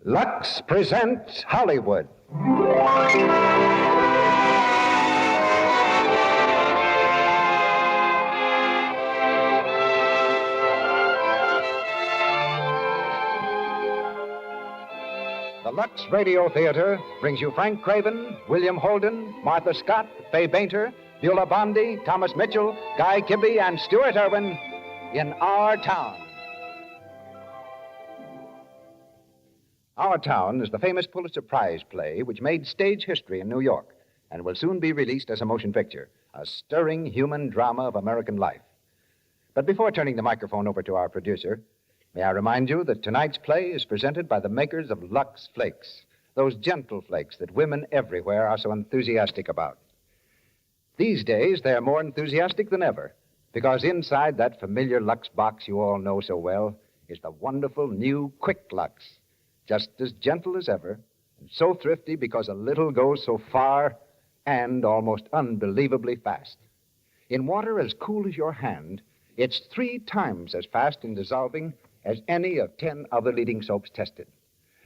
Lux presents Hollywood. The Lux Radio Theater brings you Frank Craven, William Holden, Martha Scott, Fay Bainter, Beulah Bondi, Thomas Mitchell, Guy Kibbe, and Stuart Irwin in Our Town. Our Town is the famous Pulitzer Prize play which made stage history in New York and will soon be released as a motion picture, a stirring human drama of American life. But before turning the microphone over to our producer, may I remind you that tonight's play is presented by the makers of Lux Flakes, those gentle flakes that women everywhere are so enthusiastic about. These days, they're more enthusiastic than ever, because inside that familiar Lux box you all know so well is the wonderful new Quick Lux, just as gentle as ever, and so thrifty because a little goes so far and almost unbelievably fast. In water as cool as your hand, it's 3 times as fast in dissolving as any of 10 other leading soaps tested.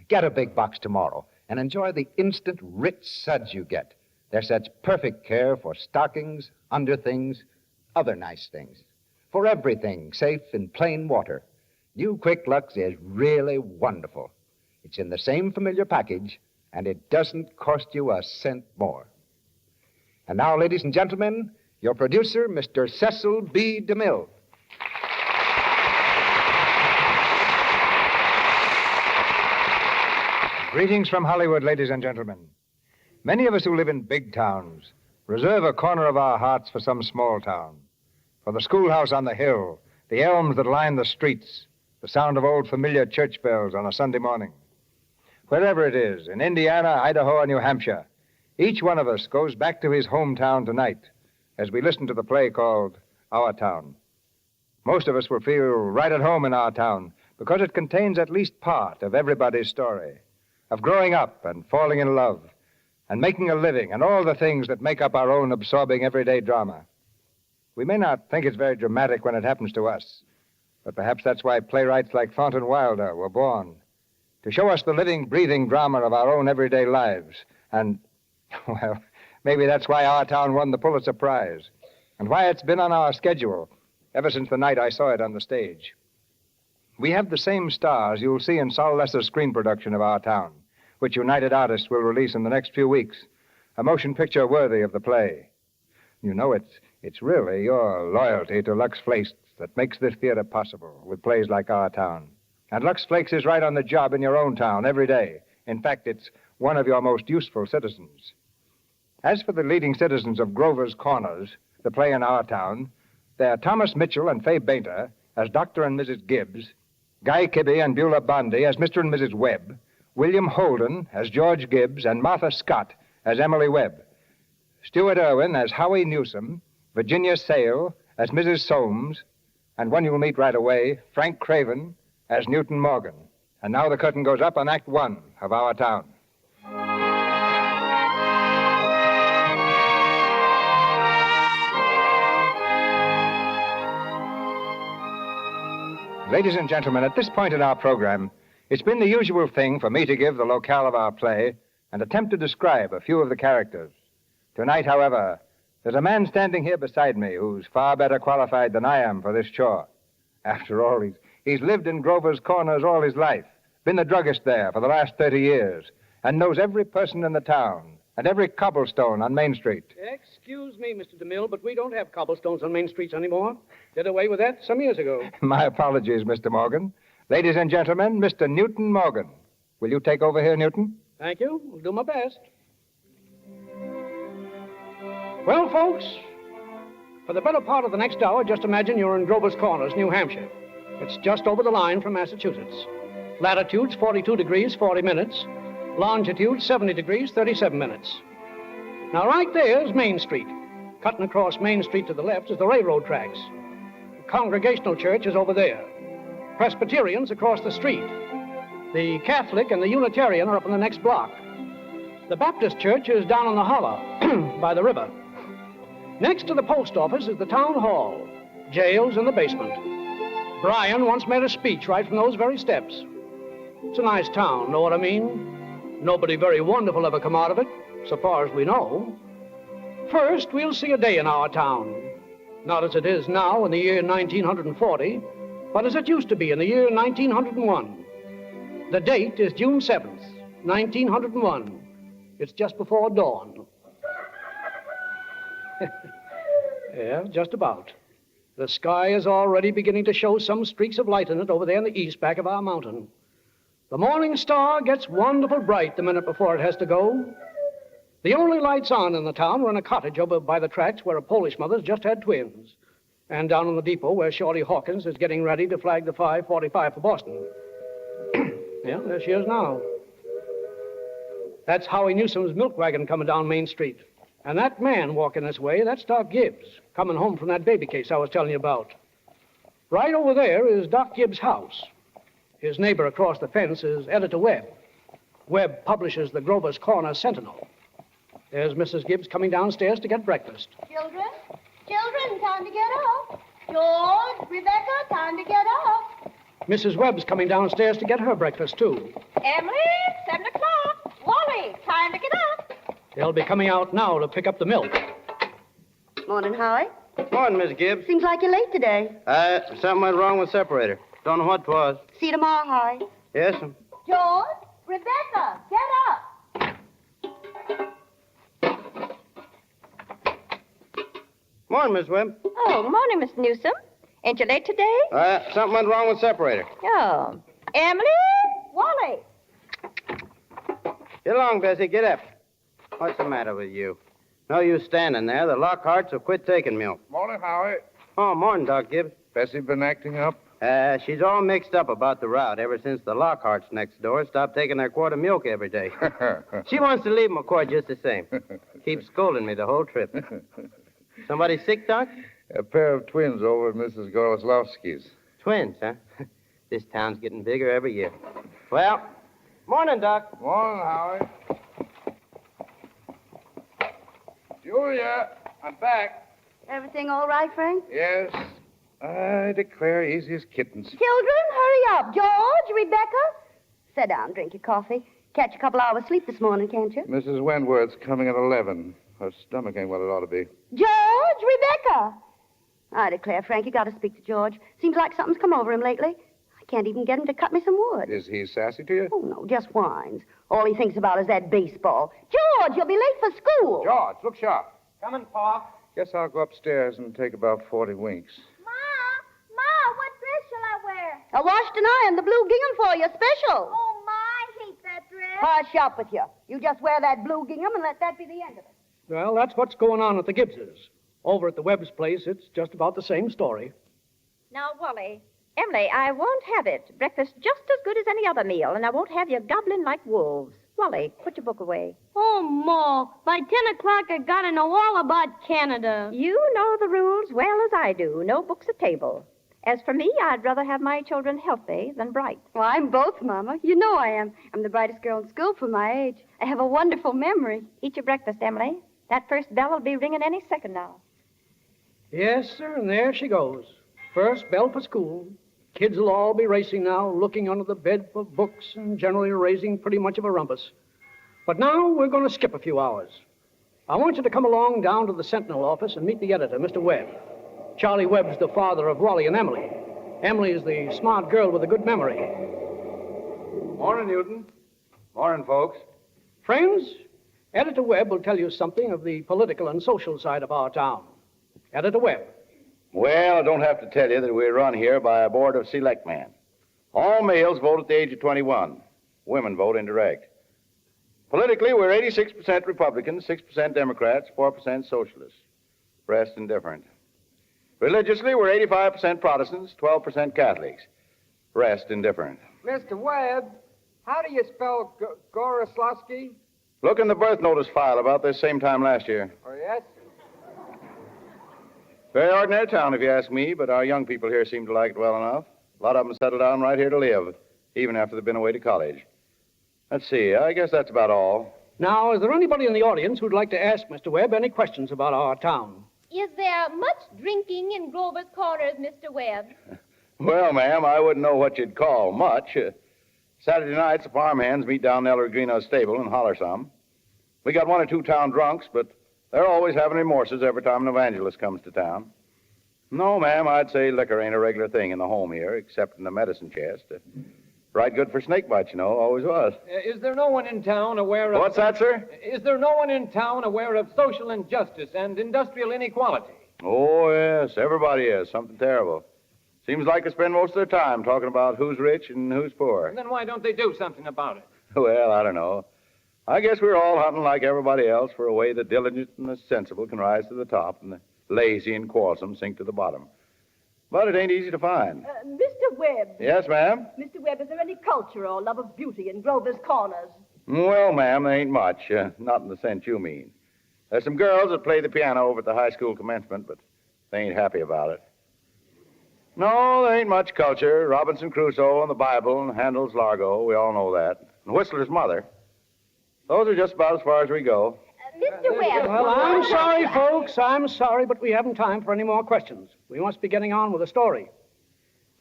Get a big box tomorrow and enjoy the instant rich suds you get. They're such perfect care for stockings, underthings, other nice things. For everything safe in plain water, new Quick Lux is really wonderful. It's in the same familiar package, and it doesn't cost you a cent more. And now, ladies and gentlemen, your producer, Mr. Cecil B. DeMille. Greetings from Hollywood, ladies and gentlemen. Many of us who live in big towns reserve a corner of our hearts for some small town, for the schoolhouse on the hill, the elms that line the streets, the sound of old familiar church bells on a Sunday morning. Wherever it is, in Indiana, Idaho, or New Hampshire, each one of us goes back to his hometown tonight as we listen to the play called Our Town. Most of us will feel right at home in our town because it contains at least part of everybody's story, of growing up and falling in love and making a living and all the things that make up our own absorbing everyday drama. We may not think it's very dramatic when it happens to us, but perhaps that's why playwrights like Thornton Wilder were born, to show us the living, breathing drama of our own everyday lives. And, well, maybe that's why Our Town won the Pulitzer Prize, and why it's been on our schedule ever since the night I saw it on the stage. We have the same stars you'll see in Saul Lesser's screen production of Our Town, which United Artists will release in the next few weeks, a motion picture worthy of the play. You know, it's really your loyalty to Lux Flakes that makes this theater possible with plays like Our Town. And Lux Flakes is right on the job in your own town every day. In fact, it's one of your most useful citizens. As for the leading citizens of Grover's Corners, the play in Our Town, they're Thomas Mitchell and Fay Bainter as Dr. and Mrs. Gibbs, Guy Kibbe and Beulah Bondi as Mr. and Mrs. Webb, William Holden as George Gibbs, and Martha Scott as Emily Webb, Stuart Irwin as Howie Newsom, Virginia Sale as Mrs. Soames, and one you'll meet right away, Frank Craven as Newton Morgan. And now the curtain goes up on Act 1 of Our Town. Ladies and gentlemen, at this point in our program, it's been the usual thing for me to give the locale of our play and attempt to describe a few of the characters. Tonight, however, there's a man standing here beside me who's far better qualified than I am for this chore. After all, he's lived in Grover's Corners all his life, been the druggist there for the last 30 years, and knows every person in the town and every cobblestone on Main Street. Excuse me, Mr. DeMille, but we don't have cobblestones on Main Streets anymore. Did away with that some years ago. My apologies, Mr. Morgan. Ladies and gentlemen, Mr. Newton Morgan. Will you take over here, Newton? Thank you. I'll do my best. Well, folks, for the better part of the next hour, just imagine you're in Grover's Corners, New Hampshire. It's just over the line from Massachusetts. Latitude's 42 degrees, 40 minutes. Longitude, 70 degrees, 37 minutes. Now, right there is Main Street. Cutting across Main Street to the left is the railroad tracks. The Congregational Church is over there. Presbyterian's across the street. The Catholic and the Unitarian are up in the next block. The Baptist Church is down on the hollow by the river. Next to the post office is the town hall. Jail's in the basement. Bryan once made a speech right from those very steps. It's a nice town, know what I mean? Nobody very wonderful ever come out of it, so far as we know. First, we'll see a day in our town. Not as it is now in the year 1940, but as it used to be in the year 1901. The date is June 7th, 1901. It's just before dawn. Yeah, just about. The sky is already beginning to show some streaks of light in it over there in the east back of our mountain. The morning star gets wonderful bright the minute before it has to go. The only lights on in the town were in a cottage over by the tracks where a Polish mother's just had twins, and down in the depot where Shorty Hawkins is getting ready to flag the 5:45 for Boston. Yeah, there she is now. That's Howie Newsom's milk wagon coming down Main Street. And that man walking this way, that's Doc Gibbs, coming home from that baby case I was telling you about. Right over there is Doc Gibbs' house. His neighbor across the fence is Editor Webb. Webb publishes the Grover's Corner Sentinel. There's Mrs. Gibbs coming downstairs to get breakfast. Children, time to get up. George, Rebecca, time to get up. Mrs. Webb's coming downstairs to get her breakfast, too. Emily, 7 o'clock. Wally, time to get up. They'll be coming out now to pick up the milk. Morning, Howie. Morning, Miss Gibbs. Seems like you're late today. Something went wrong with separator. Don't know what 'twas. See you tomorrow, Howie. Yes, ma'am. George, Rebecca, get up. Morning, Miss Webb. Oh, morning, Mr. Newsom. Ain't you late today? Something went wrong with separator. Oh. Emily? Wally. Get along, Bessie. Get up. What's the matter with you? No use standing there. The Lockharts will quit taking milk. Morning, Howie. Oh, morning, Doc Gibbs. Bessie been acting up? She's all mixed up about the route ever since the Lockharts next door stopped taking their quart of milk every day. She wants to leave 'em a quart just the same. Keeps scolding me the whole trip. Somebody sick, Doc? A pair of twins over at Mrs. Goroslowski's. Twins, huh? This town's getting bigger every year. Well, morning, Doc. Morning, Howie. Julia, I'm back. Everything all right, Frank? Yes. I declare easy as kittens. Children, hurry up. George, Rebecca. Sit down, drink your coffee. Catch a couple hours sleep this morning, can't you? Mrs. Wentworth's coming at 11. Her stomach ain't what it ought to be. George, Rebecca. I declare, Frank, you got to speak to George. Seems like something's come over him lately. I can't even get him to cut me some wood. Is he sassy to you? Oh, no, just whines. All he thinks about is that baseball. George, you'll be late for school. George, look sharp. Coming, Pa. Guess I'll go upstairs and take about 40 winks. Ma, what dress shall I wear? I washed and ironed the blue gingham for you, special. Oh, Ma, I hate that dress. Hush up with you. You just wear that blue gingham and let that be the end of it. Well, that's what's going on at the Gibbses. Over at the Webb's place, it's just about the same story. Now, Wally, Emily, I won't have it. Breakfast just as good as any other meal, and I won't have you gobbling like wolves. Wally, put your book away. Oh, Ma, by 10 o'clock I gotta know all about Canada. You know the rules well as I do. No books at table. As for me, I'd rather have my children healthy than bright. Well, I'm both, Mama. You know I am. I'm the brightest girl in school for my age. I have a wonderful memory. Eat your breakfast, Emily. That first bell will be ringing any second now. Yes, sir, and there she goes. First bell for school. Kids will all be racing now, looking under the bed for books and generally raising pretty much of a rumpus. But now we're going to skip a few hours. I want you to come along down to the Sentinel office and meet the editor, Mr. Webb. Charlie Webb's the father of Wally and Emily. Emily is the smart girl with a good memory. Morning, Newton. Morning, folks. Friends, Editor Webb will tell you something of the political and social side of our town. Editor Webb. Well, I don't have to tell you that we're run here by a board of selectmen. All males vote at the age of 21. Women vote indirect. Politically, we're 86% Republicans, 6% Democrats, 4% Socialists. Rest indifferent. Religiously, we're 85% Protestants, 12% Catholics. Rest indifferent. Mr. Webb, how do you spell Goroslowski? Look in the birth notice file about this same time last year. Oh, yes? Very ordinary town, if you ask me, but our young people here seem to like it well enough. A lot of them settle down right here to live, even after they've been away to college. Let's see, I guess that's about all. Now, is there anybody in the audience who'd like to ask Mr. Webb any questions about our town? Is there much drinking in Grover's Corners, Mr. Webb? Well, ma'am, I wouldn't know what you'd call much. Saturday nights, the farmhands meet down in Ellery Greenough's stable and holler some. We got 1 or 2 town drunks, but they're always having remorses every time an evangelist comes to town. No, ma'am, I'd say liquor ain't a regular thing in the home here, except in the medicine chest. Right good for snake bites, you know, always was. Is there no one in town aware of... What's that, sir? Is there no one in town aware of social injustice and industrial inequality? Oh, yes, everybody is. Something terrible. Seems like they spend most of their time talking about who's rich and who's poor. Then why don't they do something about it? Well, I don't know. I guess we're all hunting like everybody else for a way the diligent and the sensible can rise to the top and the lazy and quarrelsome sink to the bottom. But it ain't easy to find. Mr. Webb. Yes, ma'am? Mr. Webb, is there any culture or love of beauty in Grover's Corners? Well, ma'am, there ain't much. Not in the sense you mean. There's some girls that play the piano over at the high school commencement, but they ain't happy about it. No, there ain't much culture. Robinson Crusoe and the Bible and Handel's Largo, we all know that. And Whistler's Mother. Those are just about as far as we go. Mr. Webb. Well, I'm sorry, folks. I'm sorry, but we haven't time for any more questions. We must be getting on with the story.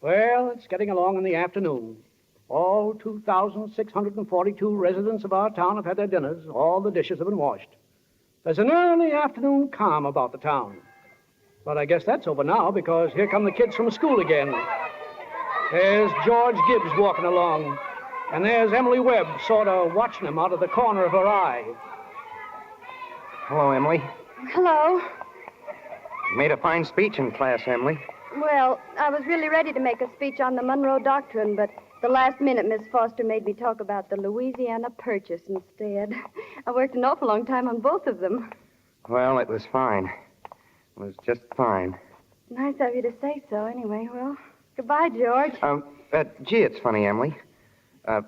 Well, it's getting along in the afternoon. All 2,642 residents of our town have had their dinners. All the dishes have been washed. There's an early afternoon calm about the town. But I guess that's over now, because here come the kids from school again. There's George Gibbs walking along, and there's Emily Webb sort of watching him out of the corner of her eye. Hello, Emily. Hello. You made a fine speech in class, Emily. Well, I was really ready to make a speech on the Monroe Doctrine, but the last minute Miss Foster made me talk about the Louisiana Purchase instead. I worked an awful long time on both of them. Well, it was fine. It was just fine. Nice of you to say so, anyway. Well, goodbye, George. Gee, it's funny, Emily.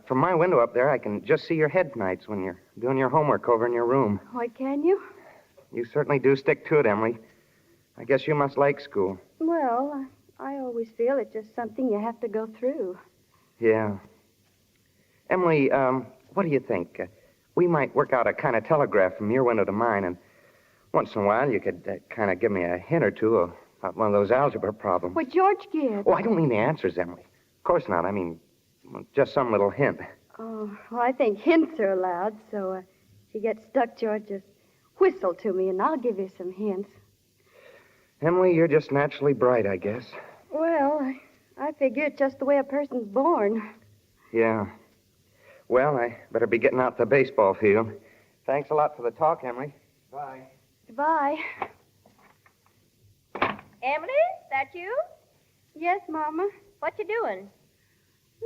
From my window up there, I can just see your head nights when you're doing your homework over in your room. Why, can you? You certainly do stick to it, Emily. I guess you must like school. Well, I always feel it's just something you have to go through. Yeah. Emily, what do you think? We might work out a kind of telegraph from your window to mine, and once in a while you could kind of give me a hint or two about one of those algebra problems. What George Gibbs? Oh, I don't mean the answers, Emily. Of course not. I mean, just some little hint. Oh, well, I think hints are allowed, so if you get stuck, George, just whistle to me, and I'll give you some hints. Emily, you're just naturally bright, I guess. Well, I figure it's just the way a person's born. Yeah. Well, I better be getting out to the baseball field. Thanks a lot for the talk, Emily. Bye. Goodbye. Emily, that you? Yes, Mama. What you doing?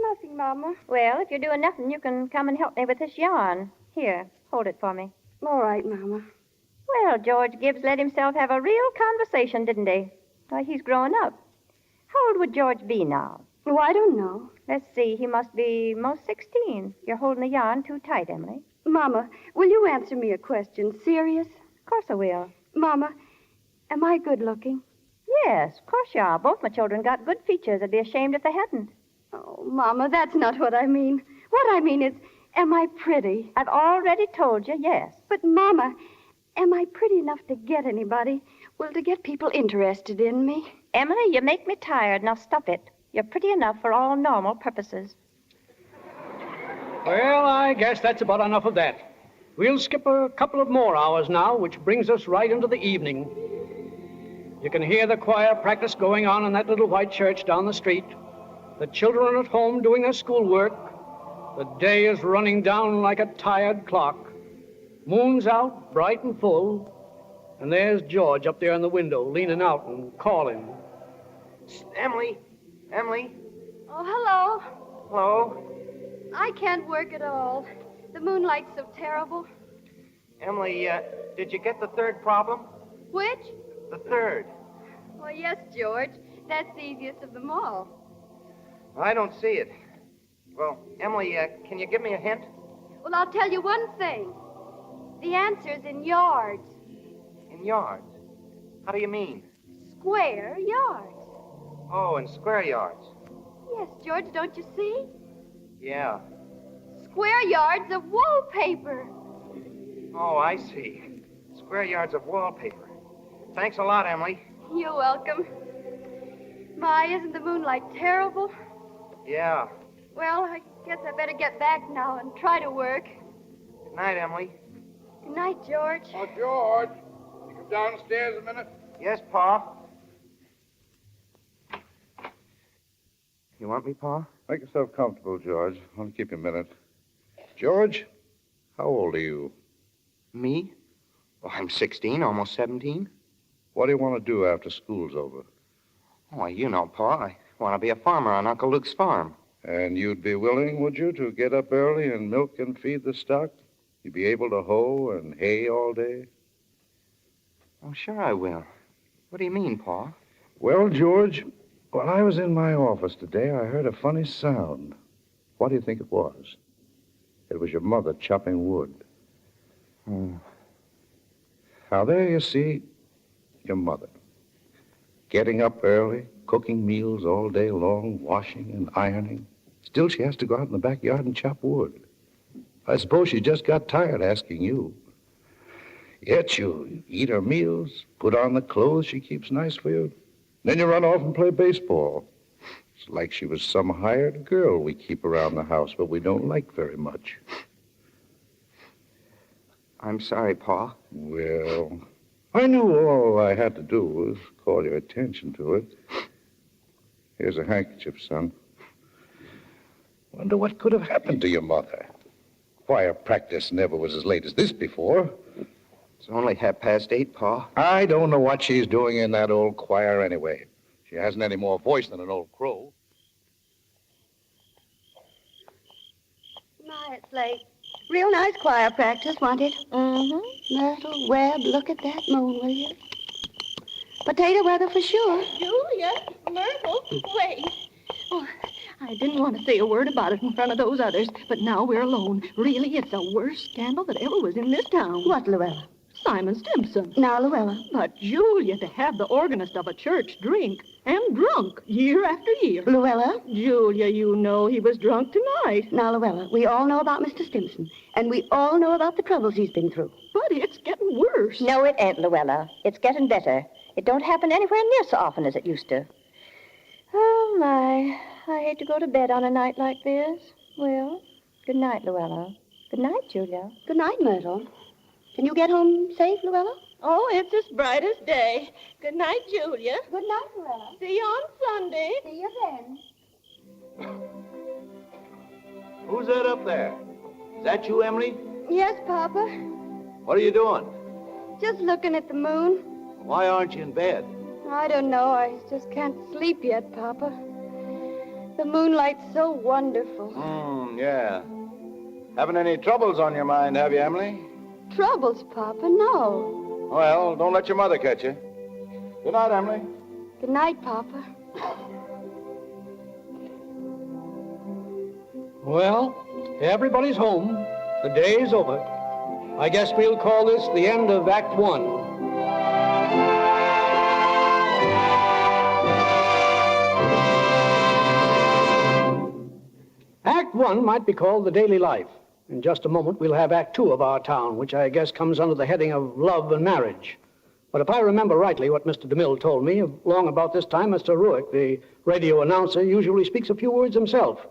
Nothing, Mama. Well, if you're doing nothing, you can come and help me with this yarn. Here, hold it for me. All right, Mama. Well, George Gibbs let himself have a real conversation, didn't he? Why, he's growing up. How old would George be now? Oh, I don't know. Let's see, he must be most 16. You're holding the yarn too tight, Emily. Mama, will you answer me a question? Serious? Of course I will. Mama, am I good looking? Yes, of course you are. Both my children got good features. I'd be ashamed if they hadn't. Oh, Mama, that's not what I mean. What I mean is, am I pretty? I've already told you yes. But, Mama, am I pretty enough to get anybody? Well, to get people interested in me? Emily, you make me tired. Now stop it. You're pretty enough for all normal purposes. Well, I guess that's about enough of that. We'll skip a couple of more hours now, which brings us right into the evening. You can hear the choir practice going on in that little white church down the street. The children are at home doing their schoolwork. The day is running down like a tired clock. Moon's out, bright and full. And there's George up there in the window, leaning out and calling. Emily! Emily! Oh, hello. Hello? I can't work at all. The moonlight's so terrible. Emily, did you get the third problem? Which? The third. Well, yes, George. That's the easiest of them all. I don't see it. Well, Emily, can you give me a hint? Well, I'll tell you one thing. The answer's in yards. In yards? How do you mean? Square yards. Oh, in square yards. Yes, George, don't you see? Yeah. Square yards of wallpaper. Oh, I see. Square yards of wallpaper. Thanks a lot, Emily. You're welcome. My, isn't the moonlight terrible? Yeah. Well, Guess I better get back now and try to work. Good night, Emily. Good night, George. Oh, George, you come downstairs a minute? Yes, Pa. You want me, Pa? Make yourself comfortable, George. I'll keep you a minute. George, how old are you? Me? Well, I'm 16, almost 17. What do you want to do after school's over? Oh, you know, Pa, I want to be a farmer on Uncle Luke's farm. And you'd be willing, would you, to get up early and milk and feed the stock? You'd be able to hoe and hay all day? Oh, sure I will. What do you mean, Pa? Well, George, while I was in my office today, I heard a funny sound. What do you think it was? It was your mother chopping wood. Oh. Now, there you see your mother. Getting up early, cooking meals all day long, washing and ironing. Still, she has to go out in the backyard and chop wood. I suppose she just got tired asking you. Yet you eat her meals, put on the clothes she keeps nice for you. Then you run off and play baseball. It's like she was some hired girl we keep around the house, but we don't like very much. I'm sorry, Pa. Well, I knew all I had to do was call your attention to it. Here's a handkerchief, son. Wonder what could have happened to your mother. Choir practice never was as late as this before. It's only 8:30, Pa. I don't know what she's doing in that old choir anyway. She hasn't any more voice than an old crow. My, it's late. Real nice choir practice, wasn't it? Mm-hmm. Myrtle, Webb, look at that moon, will you? Potato weather for sure. Julia, Myrtle, wait. Oh, I didn't want to say a word about it in front of those others, but now we're alone. Really, it's the worst scandal that ever was in this town. What, Luella? Simon Stimson. Now, Luella. But, Julia, to have the organist of a church drink and drunk year after year. Luella? Julia, you know he was drunk tonight. Now, Luella, we all know about Mr. Stimson, and we all know about the troubles he's been through. But it's getting worse. No, it ain't, Luella. It's getting better. It don't happen anywhere near so often as it used to. Oh, my. I hate to go to bed on a night like this. Well, good night, Luella. Good night, Julia. Good night, Myrtle. Can you get home safe, Luella? Oh, it's as bright as day. Good night, Julia. Good night, Luella. See you on Sunday. See you then. Who's that up there? Is that you, Emily? Yes, Papa. What are you doing? Just looking at the moon. Why aren't you in bed? I don't know. I just can't sleep yet, Papa. The moonlight's so wonderful. Yeah. Haven't any troubles on your mind, have you, Emily? Troubles, Papa? No. Well, don't let your mother catch you. Good night, Emily. Good night, Papa. Well, everybody's home. The day's over. I guess we'll call this the end of Act One. Act One might be called the daily life. In just a moment, we'll have Act Two of our town, which I guess comes under the heading of love and marriage. But if I remember rightly what Mr. DeMille told me, long about this time, Mr. Ruick, the radio announcer, usually speaks a few words himself.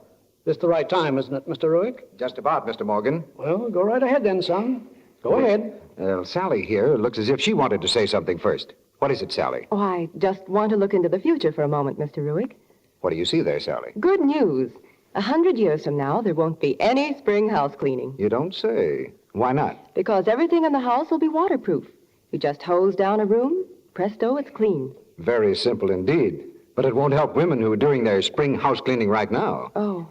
This the right time, isn't it, Mr. Ruick? Just about, Mr. Morgan. Well, go right ahead then, son. Go ahead. Sally here looks as if she wanted to say something first. What is it, Sally? Oh, I just want to look into the future for a moment, Mr. Ruick. What do you see there, Sally? Good news. 100 years from now, there won't be any spring house cleaning. You don't say. Why not? Because everything in the house will be waterproof. You just hose down a room, presto, it's clean. Very simple indeed. But it won't help women who are doing their spring house cleaning right now. Oh,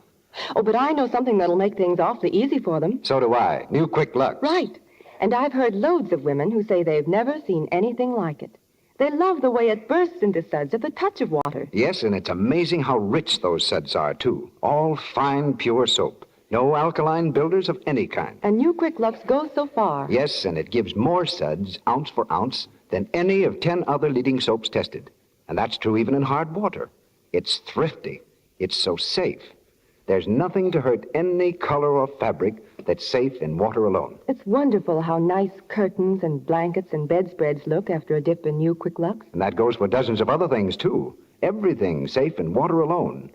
but I know something that'll make things awfully easy for them. So do I. New Quick Lux. Right. And I've heard loads of women who say they've never seen anything like it. They love the way it bursts into suds at the touch of water. Yes, and it's amazing how rich those suds are, too. All fine, pure soap. No alkaline builders of any kind. And New Quick Lux goes so far. Yes, and it gives more suds, ounce for ounce, than any of 10 other leading soaps tested. And that's true even in hard water. It's thrifty. It's so safe. There's nothing to hurt any color or fabric that's safe in water alone. It's wonderful how nice curtains and blankets and bedspreads look after a dip in New Quick Lux. And that goes for dozens of other things, too. Everything safe in water alone.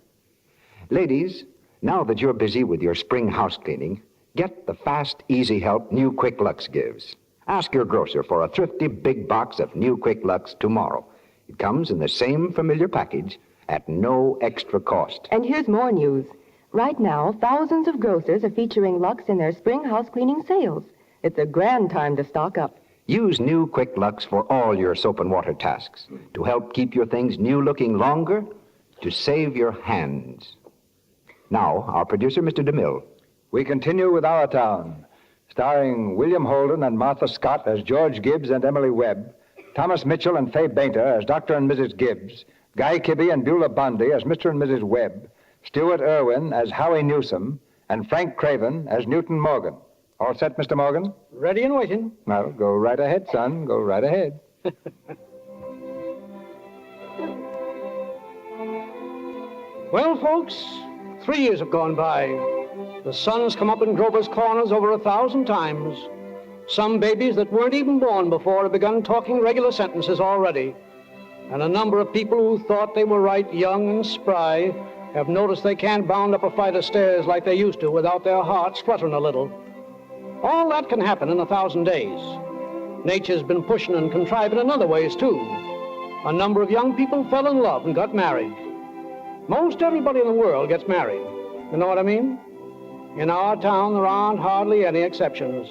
Ladies, Now that you're busy with your spring house cleaning, get the fast, easy help New Quick Lux gives. Ask your grocer for a thrifty big box of New Quick Lux tomorrow. It comes in the same familiar package at no extra cost. And here's more news. Right now, thousands of grocers are featuring Lux in their spring house cleaning sales. It's a grand time to stock up. Use New Quick Lux for all your soap and water tasks to help keep your things new-looking longer, to save your hands. Now, our producer, Mr. DeMille. We continue with Our Town, starring William Holden and Martha Scott as George Gibbs and Emily Webb, Thomas Mitchell and Fay Bainter as Dr. and Mrs. Gibbs, Guy Kibbe and Beulah Bundy as Mr. and Mrs. Webb, Stuart Irwin as Howie Newsom, and Frank Craven as Newton Morgan. All set, Mr. Morgan? Ready and waiting. Well, go right ahead, son. Go right ahead. Well, folks, 3 years have gone by. The sun's come up in Grover's Corners over 1,000 times. Some babies that weren't even born before have begun talking regular sentences already. And a number of people who thought they were right young and spry have noticed they can't bound up a flight of stairs like they used to without their hearts fluttering a little. All that can happen in 1,000 days. Nature's been pushing and contriving in other ways, too. A number of young people fell in love and got married. Most everybody in the world gets married. You know what I mean? In our town, there aren't hardly any exceptions.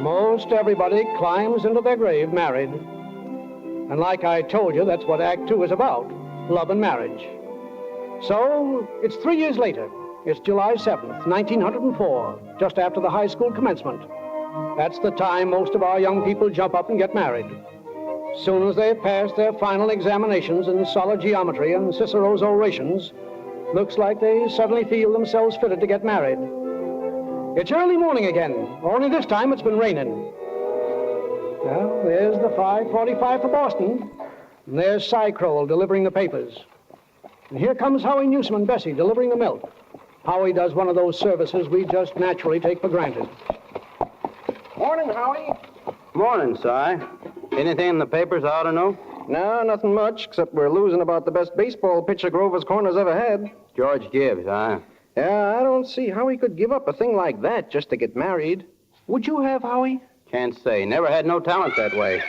Most everybody climbs into their grave married. And like I told you, that's what Act Two is about, love and marriage. So, it's 3 years later. It's July 7th, 1904, just after the high school commencement. That's the time most of our young people jump up and get married. Soon as they've passed their final examinations in solid geometry and Cicero's orations, looks like they suddenly feel themselves fitted to get married. It's early morning again, only this time it's been raining. Well, there's the 5:45 for Boston, and there's Cy Crowell delivering the papers. And here comes Howie Newsom and Bessie delivering the milk. Howie does one of those services we just naturally take for granted. Morning, Howie. Morning, Si. Anything in the papers I ought to know? No, nothing much, except we're losing about the best baseball pitcher Grover's Corners ever had. George Gibbs, huh? Yeah, I don't see how he could give up a thing like that just to get married. Would you have, Howie? Can't say. Never had no talent that way.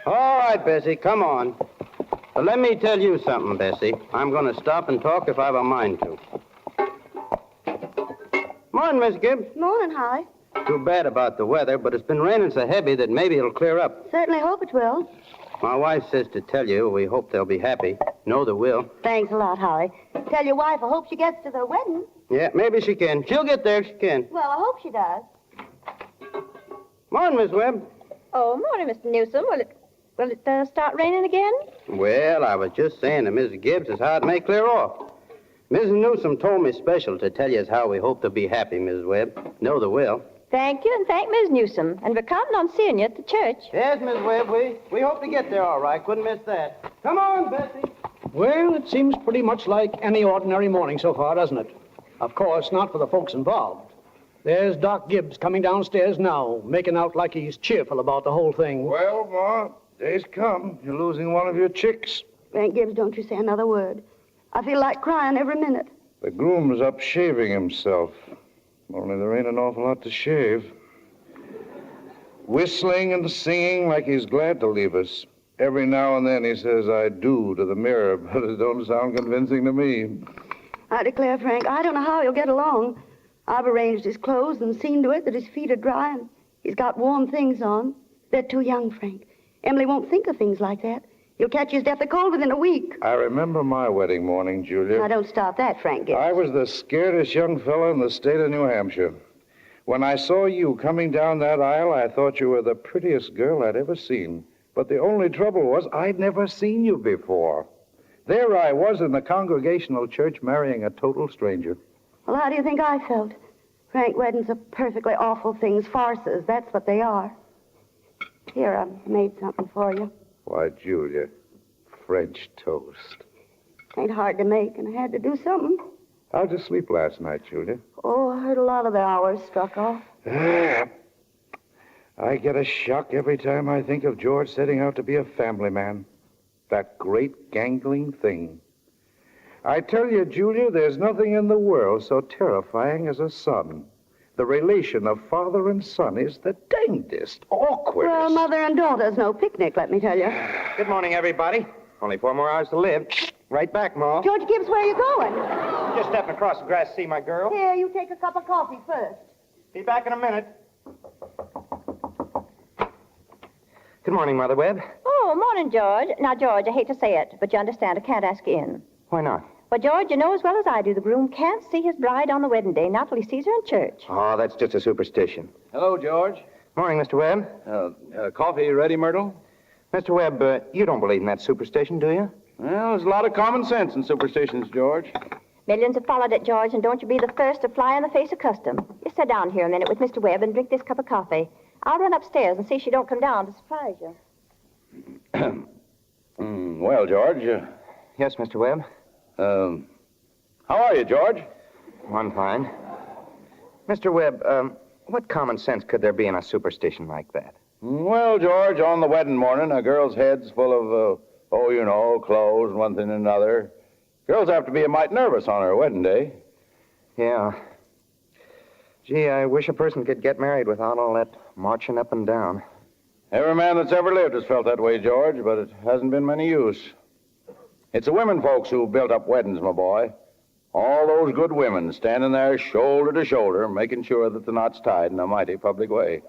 All right, Bessie, come on. But let me tell you something, Bessie. I'm going to stop and talk if I've a mind to. Morning, Miss Gibbs. Morning, Howie. Too bad about the weather, but it's been raining so heavy that maybe it'll clear up. Certainly hope it will. My wife says to tell you we hope they'll be happy. Know they will. Thanks a lot, Howie. Tell your wife I hope she gets to the wedding. Yeah, maybe she can. She'll get there if she can. Well, I hope she does. Morning, Miss Webb. Oh, morning, Mr. Newsom. Will it start raining again? Well, I was just saying to Mrs. Gibbs as how it may clear off. Mrs. Newsom told me special to tell you as how we hope to be happy, Mrs. Webb. Know they will. Thank you, and thank Ms. Newsom. And we're counting on seeing you at the church. Yes, Miss Webb, we hope to get there all right. Couldn't miss that. Come on, Bessie. Well, it seems pretty much like any ordinary morning so far, doesn't it? Of course, not for the folks involved. There's Doc Gibbs coming downstairs now, making out like he's cheerful about the whole thing. Well, Ma, day's come. You're losing one of your chicks. Frank Gibbs, don't you say another word. I feel like crying every minute. The groom's up shaving himself. Only there ain't an awful lot to shave. Whistling and singing like he's glad to leave us. Every now and then he says, I do, to the mirror, but it don't sound convincing to me. I declare, Frank, I don't know how he'll get along. I've arranged his clothes and seen to it that his feet are dry and he's got warm things on. They're too young, Frank. Emily won't think of things like that. He'll catch his death of cold within a week. I remember my wedding morning, Julia. Now, don't stop that, Frank Gibbs. I was the scaredest young fellow in the state of New Hampshire. When I saw you coming down that aisle, I thought you were the prettiest girl I'd ever seen. But the only trouble was I'd never seen you before. There I was in the Congregational Church marrying a total stranger. Well, how do you think I felt? Frank, weddings are perfectly awful things, farces. That's what they are. Here, I made something for you. Why, Julia, French toast. Ain't hard to make, and I had to do something. How'd you sleep last night, Julia? Oh, I heard a lot of the hours struck off. I get a shock every time I think of George setting out to be a family man. That great gangling thing. I tell you, Julia, there's nothing in the world so terrifying as a son. The relation of father and son is the dangdest, awkwardest. Well, mother and daughter's no picnic, let me tell you. Good morning, everybody. Only 4 more hours to live. Right back, Ma. George Gibbs, where are you going? Just stepping across the grass to see my girl. Here, you take a cup of coffee first. Be back in a minute. Good morning, Mother Webb. Oh, morning, George. Now, George, I hate to say it, but you understand I can't ask you in. Why not? Well, George, you know as well as I do, the groom can't see his bride on the wedding day, not till he sees her in church. Oh, that's just a superstition. Hello, George. Morning, Mr. Webb. Coffee ready, Myrtle? Mr. Webb, you don't believe in that superstition, do you? Well, there's a lot of common sense in superstitions, George. Millions have followed it, George, and don't you be the first to fly in the face of custom. You sit down here a minute with Mr. Webb and drink this cup of coffee. I'll run upstairs and see she don't come down to surprise you. Well, George. Yes, Mr. Webb? How are you, George? I'm fine. Mr. Webb, what common sense could there be in a superstition like that? Well, George, on the wedding morning, a girl's head's full of, clothes and one thing and another. Girls have to be a mite nervous on her wedding day. Yeah. Gee, I wish a person could get married without all that marching up and down. Every man that's ever lived has felt that way, George, but it hasn't been many use. It's the women folks who built up weddings, my boy. All those good women standing there shoulder to shoulder, making sure that the knot's tied in a mighty public way.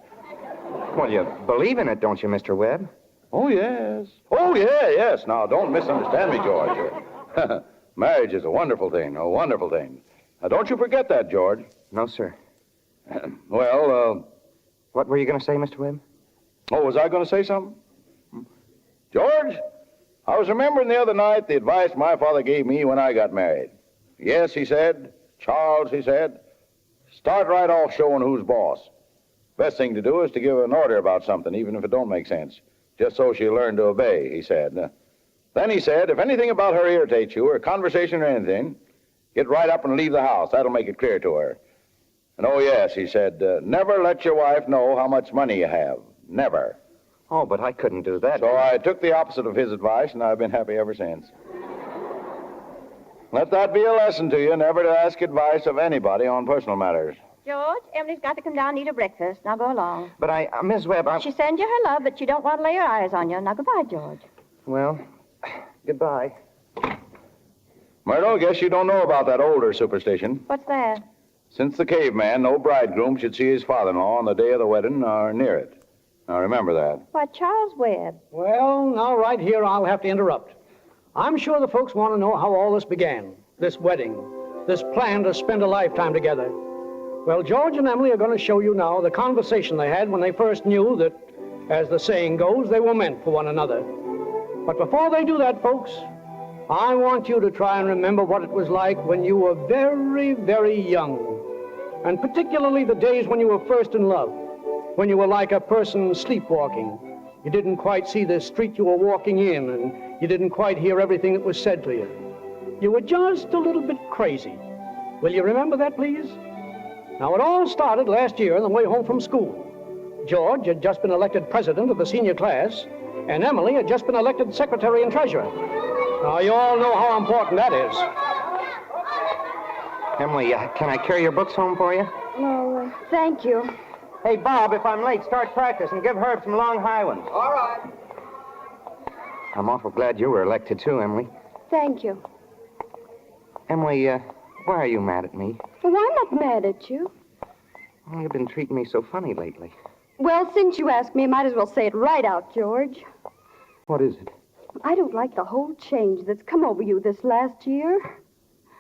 Well, you believe in it, don't you, Mr. Webb? Oh, yes. Oh, yeah, yes. Now, don't misunderstand me, George. Marriage is a wonderful thing, a wonderful thing. Now, don't you forget that, George. No, sir. What were you going to say, Mr. Webb? Oh, was I going to say something? George, I was remembering the other night the advice my father gave me when I got married. Yes, he said, Charles, he said, start right off showing who's boss. Best thing to do is to give an order about something, even if it don't make sense, just so she'll learn to obey, he said. Then he said, if anything about her irritates you, or conversation or anything, get right up and leave the house. That'll make it clear to her. And oh, yes, he said, never let your wife know how much money you have. Never. Oh, but I couldn't do that. So I took the opposite of his advice, and I've been happy ever since. Let that be a lesson to you, never to ask advice of anybody on personal matters. George, Emily's got to come down and eat her breakfast. Now go along. But Miss Webb, She sends you her love, but she don't want to lay her eyes on you. Now goodbye, George. Well, goodbye. Myrtle, guess you don't know about that older superstition. What's that? Since the caveman, no bridegroom should see his father-in-law on the day of the wedding or near it. Now remember that. Why, Charles Webb. Well, now right here I'll have to interrupt. I'm sure the folks want to know how all this began. This wedding. This plan to spend a lifetime together. Well, George and Emily are going to show you now the conversation they had when they first knew that, as the saying goes, they were meant for one another. But before they do that, folks, I want you to try and remember what it was like when you were very, very young. And particularly the days when you were first in love. When you were like a person sleepwalking. You didn't quite see the street you were walking in, and you didn't quite hear everything that was said to you. You were just a little bit crazy. Will you remember that, please? Now, it all started last year on the way home from school. George had just been elected president of the senior class, and Emily had just been elected secretary and treasurer. Now, you all know how important that is. Emily, can I carry your books home for you? No, thank you. Hey, Bob, if I'm late, start practice and give Herb some long high ones. All right. I'm awful glad you were elected, too, Emily. Thank you. Emily, why are you mad at me? Well, I'm not mad at you. Well, you've been treating me so funny lately. Well, since you asked me, I might as well say it right out, George. What is it? I don't like the whole change that's come over you this last year.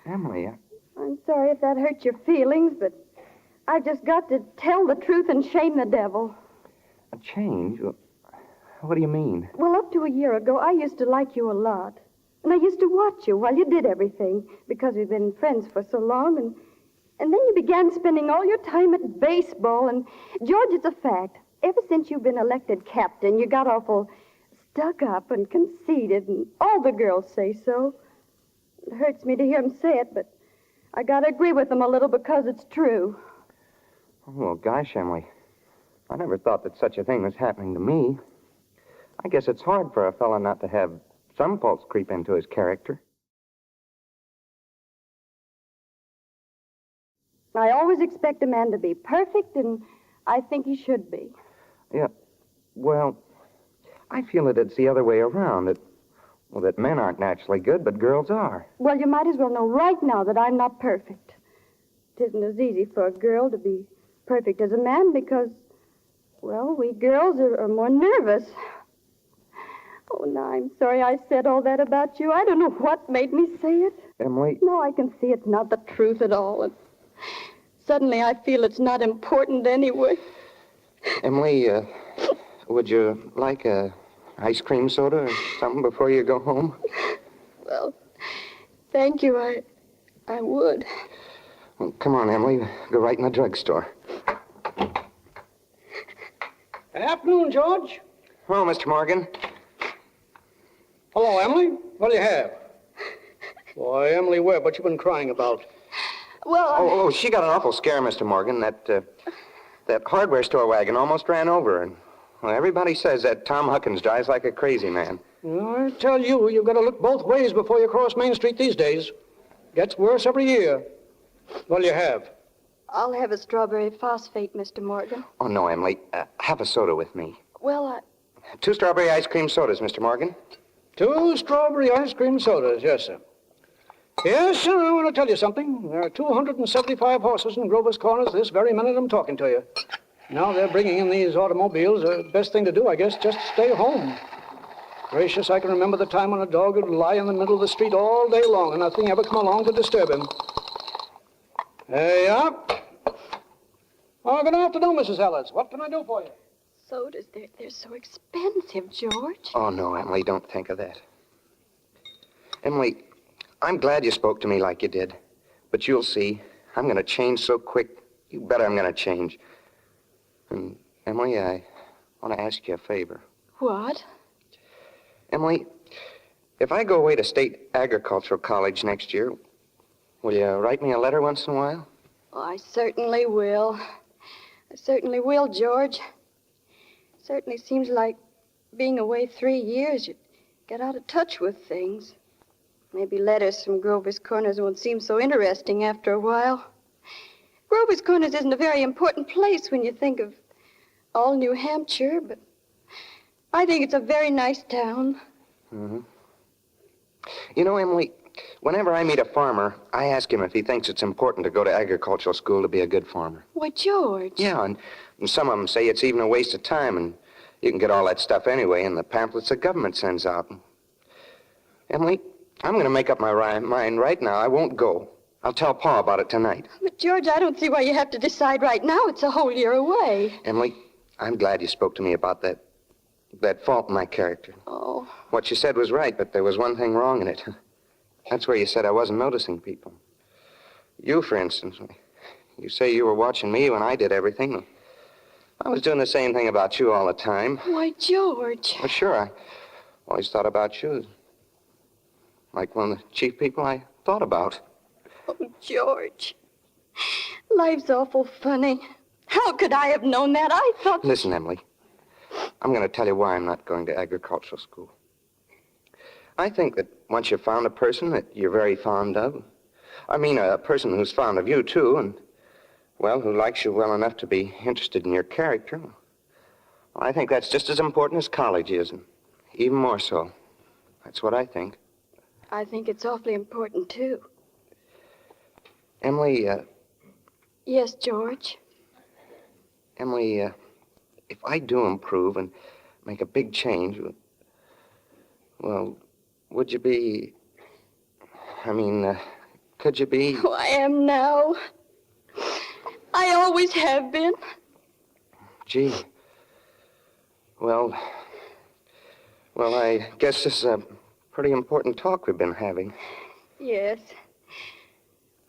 Emily, I'm sorry if that hurt your feelings, but I've just got to tell the truth and shame the devil. A change? What do you mean? Well, up to a year ago, I used to like you a lot. And I used to watch you while you did everything, because we've been friends for so long. And then you began spending all your time at baseball. And, George, it's a fact. Ever since you've been elected captain, you got awful stuck up and conceited, and all the girls say so. It hurts me to hear them say it, but I got to agree with them a little because it's true. Oh, well, gosh, Emily. I never thought that such a thing was happening to me. I guess it's hard for a fellow not to have some faults creep into his character. I always expect a man to be perfect, and I think he should be. Yeah, well, I feel that it's the other way around, that men aren't naturally good, but girls are. Well, you might as well know right now that I'm not perfect. It isn't as easy for a girl to be perfect as a man because, well, we girls are more nervous. Oh, now, I'm sorry I said all that about you. I don't know what made me say it. Emily? No, I can see it's not the truth at all. And suddenly I feel it's not important anyway. Emily, would you like a ice cream soda or something before you go home? Well, thank you. I would. Well, come on, Emily. Go right in the drugstore. Good afternoon, George. Hello, Mr. Morgan. Hello, Emily. What do you have? Why, Emily Webb, what you been crying about? Well, Oh, she got an awful scare, Mr. Morgan. That hardware store wagon almost ran over her. And, well, everybody says that Tom Huckins drives like a crazy man. Well, I tell you, you've got to look both ways before you cross Main Street these days. Gets worse every year. What do you have? I'll have a strawberry phosphate, Mr. Morgan. Oh, no, Emily. Have a soda with me. Well, 2 strawberry ice cream sodas, Mr. Morgan. 2 strawberry ice cream sodas, yes, sir. Yes, sir, I want to tell you something. There are 275 horses in Grover's Corners this very minute I'm talking to you. Now they're bringing in these automobiles. The best thing to do, I guess, just stay home. Gracious, I can remember the time when a dog would lie in the middle of the street all day long and nothing ever come along to disturb him. There you are. Oh, good afternoon, Mrs. Ellis. What can I do for you? sodas, they're so expensive, George. Oh, no, Emily, don't think of that. Emily, I'm glad you spoke to me like you did. But you'll see, I'm going to change so quick. You bet I'm going to change. And, Emily, I want to ask you a favor. What? Emily, if I go away to State Agricultural College next year, will you write me a letter once in a while? Oh, I certainly will. I certainly will, George. Certainly seems like being away 3 years, you'd get out of touch with things. Maybe letters from Grover's Corners won't seem so interesting after a while. Grover's Corners isn't a very important place when you think of all New Hampshire, but I think it's a very nice town. Mm-hmm. You know, Emily, whenever I meet a farmer, I ask him if he thinks it's important to go to agricultural school to be a good farmer. Why, George. Yeah, and some of them say it's even a waste of time, and you can get all that stuff anyway in the pamphlets the government sends out. Emily, I'm going to make up my mind right now. I won't go. I'll tell Pa about it tonight. But, George, I don't see why you have to decide right now. It's a whole year away. Emily, I'm glad you spoke to me about that fault in my character. Oh. What you said was right, but there was one thing wrong in it. That's where you said I wasn't noticing people. You, for instance, you say you were watching me when I did everything. I was doing the same thing about you all the time. Why, George. Well, sure, I always thought about you as like one of the chief people I thought about. Oh, George. Life's awful funny. How could I have known that? I thought... Listen, Emily, I'm going to tell you why I'm not going to agricultural school. I think that once you've found a person that you're very fond of, I mean a person who's fond of you, too, and, well, who likes you well enough to be interested in your character, I think that's just as important as college is, and even more so. That's what I think. I think it's awfully important, too. Emily, Yes, George? Emily, if I do improve and make a big change, well, would you be... could you be... Oh, I am now. I always have been. Gee. Well, I guess this is a pretty important talk we've been having. Yes.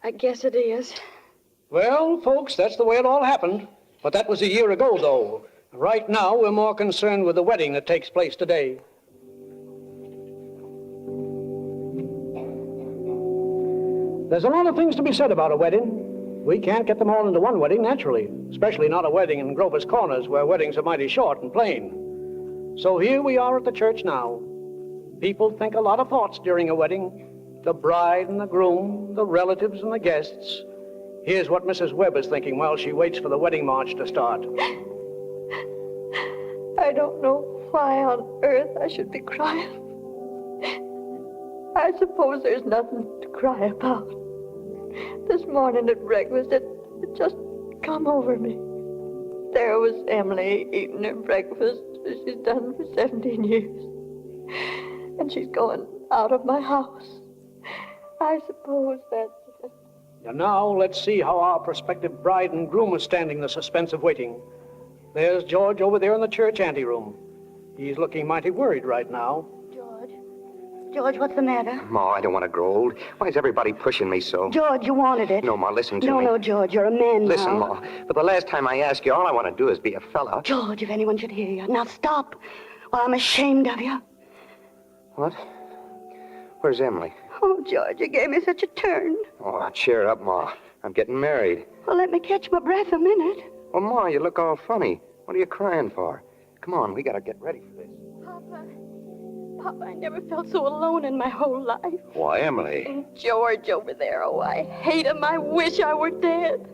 I guess it is. Well, folks, that's the way it all happened. But that was a year ago, though. Right now, we're more concerned with the wedding that takes place today. There's a lot of things to be said about a wedding. We can't get them all into one wedding, naturally. Especially not a wedding in Grover's Corners, where weddings are mighty short and plain. So here we are at the church now. People think a lot of thoughts during a wedding. The bride and the groom, the relatives and the guests. Here's what Mrs. Webb is thinking while she waits for the wedding march to start. I don't know why on earth I should be crying. I suppose there's nothing to cry about. This morning at breakfast, it just come over me. There was Emily eating her breakfast as she's done for 17 years. And she's going out of my house. I suppose that's it. And now let's see how our prospective bride and groom are standing the suspense of waiting. There's George over there in the church anteroom. He's looking mighty worried right now. George, what's the matter? Ma, I don't want to grow old. Why is everybody pushing me so? George, you wanted it. No, Ma, listen to me. No, George, you're a man Listen, now. Ma, for the last time I ask you, all I want to do is be a fella. George, if anyone should hear you. Now stop. Well, I'm ashamed of you. What? Where's Emily? Oh, George, you gave me such a turn. Oh, cheer up, Ma. I'm getting married. Well, let me catch my breath a minute. Oh, Ma, you look all funny. What are you crying for? Come on, we got to get ready for this. Papa, I never felt so alone in my whole life. Why, Emily? And George over there, oh, I hate him. I wish I were dead.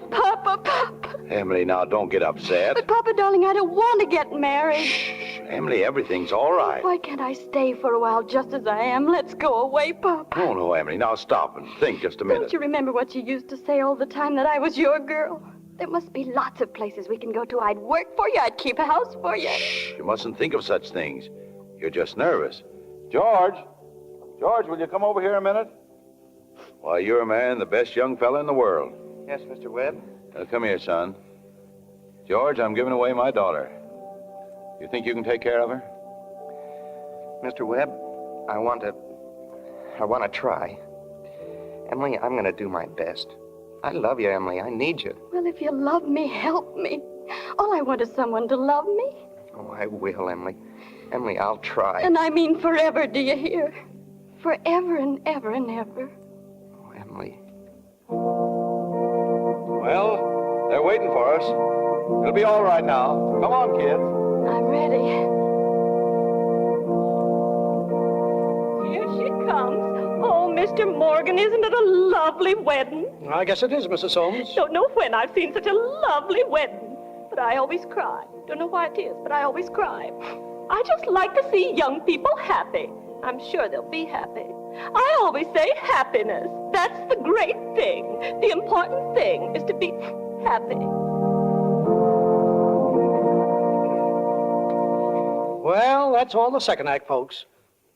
Papa. Emily, now don't get upset. But, Papa, darling, I don't want to get married. Shh, Emily, everything's all right. Why can't I stay for a while just as I am? Let's go away, Papa. No, Emily, now stop and think just a minute. Don't you remember what you used to say all the time, that I was your girl? There must be lots of places we can go to. I'd work for you. I'd keep a house for you. Shh, you mustn't think of such things. You're just nervous. George, will you come over here a minute? Why, you're a man, the best young fella in the world. Yes, Mr. Webb? Come here, son. George, I'm giving away my daughter. You think you can take care of her? Mr. Webb, I want to try. Emily, I'm going to do my best. I love you, Emily. I need you. Well, if you love me, help me. All I want is someone to love me. Oh, I will, Emily. Emily, I'll try. And I mean forever, do you hear? Forever and ever and ever. Oh, Emily. Well, they're waiting for us. It'll be all right now. Come on, kids. I'm ready. Here she comes. Oh, Mr. Morgan, isn't it a lovely wedding? I guess it is, Mrs. Holmes. Don't know when I've seen such a lovely wedding. But I always cry. Don't know why it is, but I always cry. I just like to see young people happy. I'm sure they'll be happy. I always say happiness. That's the great thing. The important thing is to be happy. Well, that's all the second act, folks.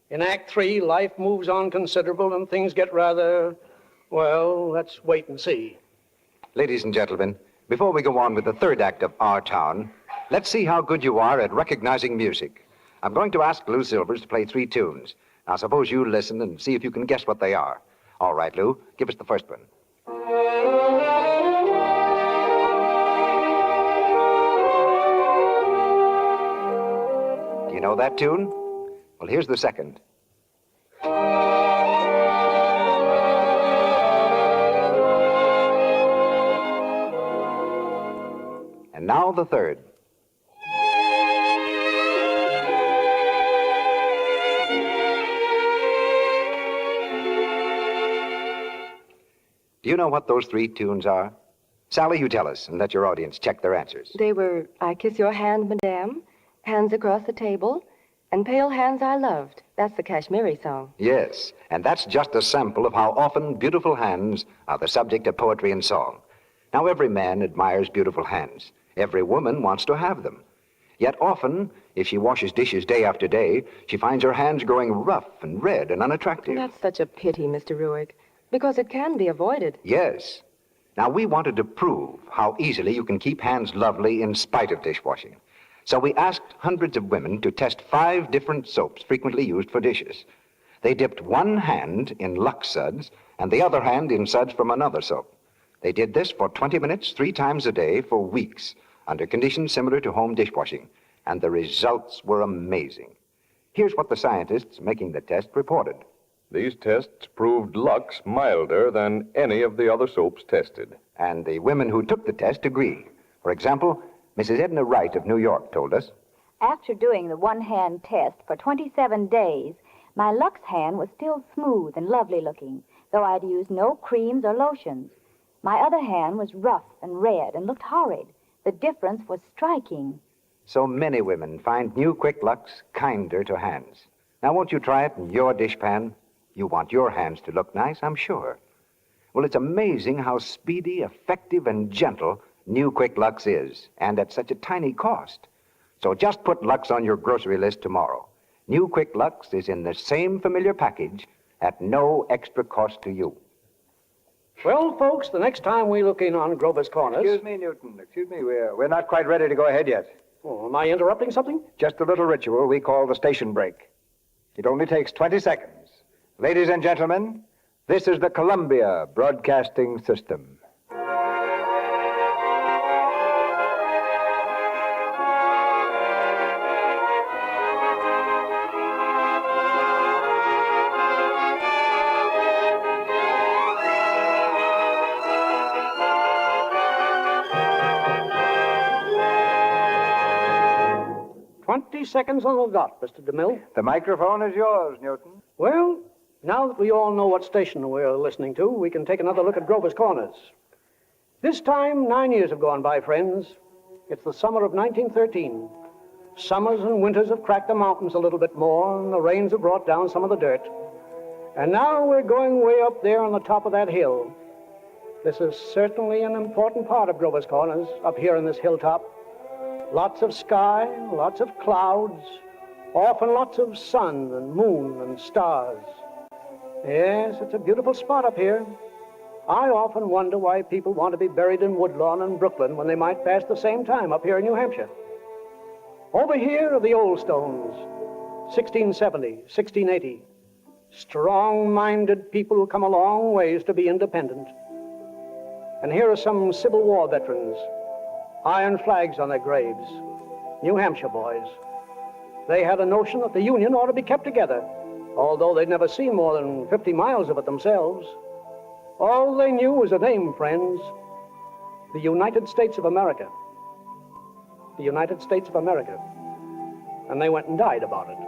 In Act 3, life moves on considerable and things get rather, well, let's wait and see. Ladies and gentlemen, before we go on with the third act of Our Town, let's see how good you are at recognizing music. I'm going to ask Lou Silvers to play 3 tunes. Now, suppose you listen and see if you can guess what they are. All right, Lou, give us the first one. Do you know that tune? Well, here's the second. And now the third. Do you know what those 3 tunes are? Sally, you tell us, and let your audience check their answers. They were I Kiss Your Hand, Madame, Hands Across the Table, and Pale Hands I Loved. That's the Kashmiri song. Yes, and that's just a sample of how often beautiful hands are the subject of poetry and song. Now, every man admires beautiful hands. Every woman wants to have them. Yet often, if she washes dishes day after day, she finds her hands growing rough and red and unattractive. That's such a pity, Mr. Ruick, because it can be avoided. Yes. Now, we wanted to prove how easily you can keep hands lovely in spite of dishwashing. So we asked hundreds of women to test 5 different soaps frequently used for dishes. They dipped one hand in Lux suds and the other hand in suds from another soap. They did this for 20 minutes, 3 times a day for weeks, under conditions similar to home dishwashing, and the results were amazing. Here's what the scientists making the test reported. These tests proved Lux milder than any of the other soaps tested. And the women who took the test agree. For example, Mrs. Edna Wright of New York told us, After doing the one-hand test for 27 days, my Lux hand was still smooth and lovely looking, though I'd used no creams or lotions. My other hand was rough and red and looked horrid. The difference was striking. So many women find new Quick Lux kinder to hands. Now, won't you try it in your dishpan? You want your hands to look nice, I'm sure. Well, it's amazing how speedy, effective, and gentle new Quick Lux is, and at such a tiny cost. So just put Lux on your grocery list tomorrow. New Quick Lux is in the same familiar package at no extra cost to you. Well, folks, the next time we look in on Grover's Corners... Excuse me, Newton. Excuse me. We're not quite ready to go ahead yet. Oh, am I interrupting something? Just a little ritual we call the station break. It only takes 20 seconds. Ladies and gentlemen, this is the Columbia Broadcasting System. Seconds on the dot, Mr. DeMille. The microphone is yours, Newton. Well, now that we all know what station we're listening to, we can take another look at Grover's Corners. This time, 9 years have gone by, friends. It's the summer of 1913. Summers and winters have cracked the mountains a little bit more, and the rains have brought down some of the dirt. And now we're going way up there on the top of that hill. This is certainly an important part of Grover's Corners, up here on this hilltop. Lots of sky, lots of clouds, often lots of sun and moon and stars. Yes, it's a beautiful spot up here. I often wonder why people want to be buried in Woodlawn and Brooklyn when they might pass the same time up here in New Hampshire. Over here are the old stones, 1670, 1680. Strong-minded people who come a long ways to be independent. And here are some Civil War veterans. Iron flags on their graves. New Hampshire boys. They had a notion that the Union ought to be kept together, although they'd never seen more than 50 miles of it themselves. All they knew was a name, friends. The United States of America. The United States of America. And they went and died about it.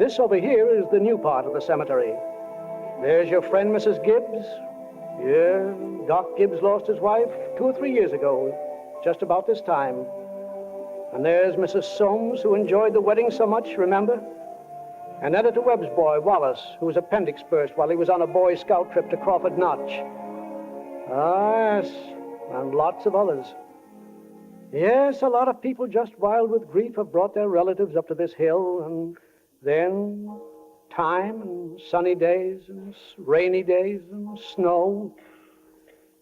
This over here is the new part of the cemetery. There's your friend, Mrs. Gibbs. Yeah, Doc Gibbs lost his wife 2 or 3 years ago, just about this time. And there's Mrs. Soames, who enjoyed the wedding so much, remember? And Editor Webb's boy, Wallace, whose appendix burst while he was on a Boy Scout trip to Crawford Notch. Ah, yes, and lots of others. Yes, a lot of people just wild with grief have brought their relatives up to this hill, and then time and sunny days and rainy days and snow.